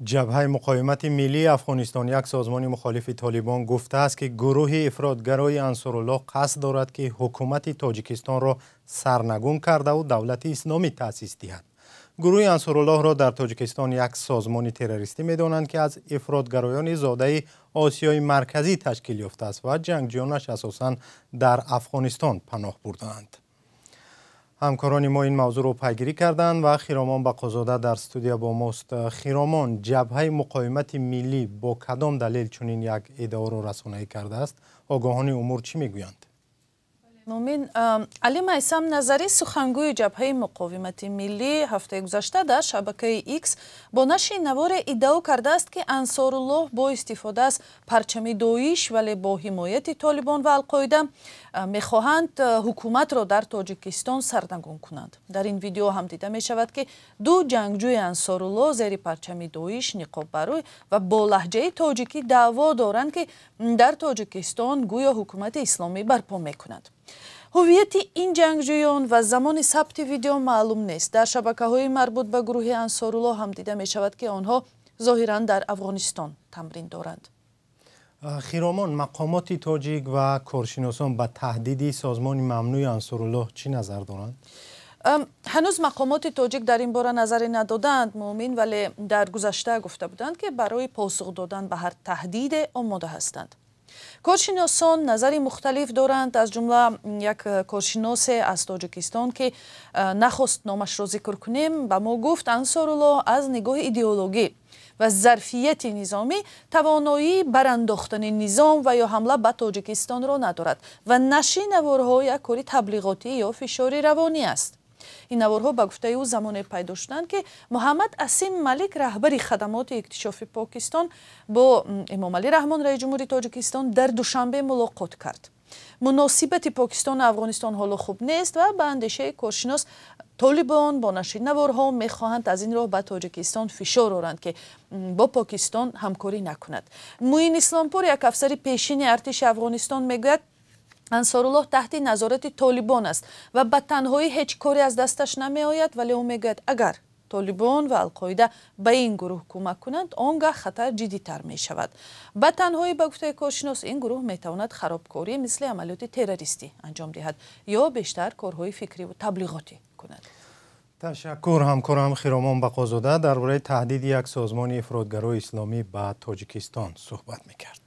جبهه مقاومت ملی افغانستان یک سازمان مخالف طالبان گفته است که گروه افراطگرای انصارالله قصد دارد که حکومت تاجیکستان را سرنگون کرده و دولت اسلامی تأسیس دهد. گروه انصارالله را در تاجیکستان یک سازمان تروریستی می‌دانند که از افراطگرایان زاده آسیای مرکزی تشکیل یافته است و جنگجویانش اساساً در افغانستان پناه برده‌اند. همکاران ما این موضوع رو پیگیری کردند و خیرامان بقازاده در استودیو با ماست. خیرامان، جبهه مقاومت ملی با کدام دلیل چنین یک ادعا را رسانه‌ای کرده است؟ آگاهان امور چی میگویند؟ مومن علی میثم نظری سخنگوی جبهه مقاومت ملی هفته گذشته در شبکه ایکس با نشر نوار ادعا کرده است که انصارالله با استفاده از پرچم داعش ولی با حمایت طالبان و القاعده میخواهند حکومت را در تاجیکستان سرنگون کنند. در این ویدیو هم دیده می شود که دو جنگجوی انصارالله زیر پرچم داعش نقاب بروی و با لهجه تاجیکی دعوا دارند که در تاجیکستان گویا حکومت اسلامی برپا میکنند. هویت این جنگجویان و زمان ثبت ویدیو معلوم نیست. در شبکه‌های مربوط به گروه انصارالله هم دیده می شود که آنها ظاهراً در افغانستان تمرین دارند. خیرامان، مقامات تاجیک و کارشناسان به تهدید سازمان ممنوع انصارالله چی نظر دارند؟ هنوز مقامات تاجیک در این باره نظری ندادند مومن، ولی در گذشته گفته بودند که برای پاسخ دادن به هر تهدید آماده هستند. کارشناسان نظری مختلف دارند، از جمله یک کارشناس از تاجیکستان که نخواست نامش را ذکر کنیم به ما گفت انصارالله از نگاه ایدئولوژی و ظرفیت نظامی توانایی برانداختن نظام و یا حمله به تاجیکستان را ندارد و نشر نوارها یک کار تبلیغاتی یا فشار روانی است. این نوارها به گفته او زمان پیدا شدند که محمد اسیم ملک رهبر خدمات اکتشافی پاکستان با امام علی رحمان رئیس جمهوری تاجیکستان در دوشنبه ملاقات کرد. مناسبت پاکستان و افغانستان حالا خوب نیست و به اندیشه کارشناس طالبان با نشر نوارها میخواهند از این راه به تاجیکستان فشار آورند که با پاکستان همکاری نکند. معین اسلامپور، یک افسر پیشین ارتش افغانستان، میگوید انصارالله تحت نظارت طالبان است و به تنهایی هیچ کاری از دستش نمی آید، ولی او میگوید اگر طالبان و القاعده به این گروه کمک کنند آنگاه خطر جدی تر می شود. به تنهایی به گفته کارشناس این گروه می تواند خرابکاری مثل عملیات تروریستی انجام دهد یا بیشتر کارهای فکری و تبلیغاتی کند. تشکر. همکارم خیرامان بقازاده درباره تهدید یک سازمان افراطگرای اسلامی به تاجیکستان صحبت میکرد.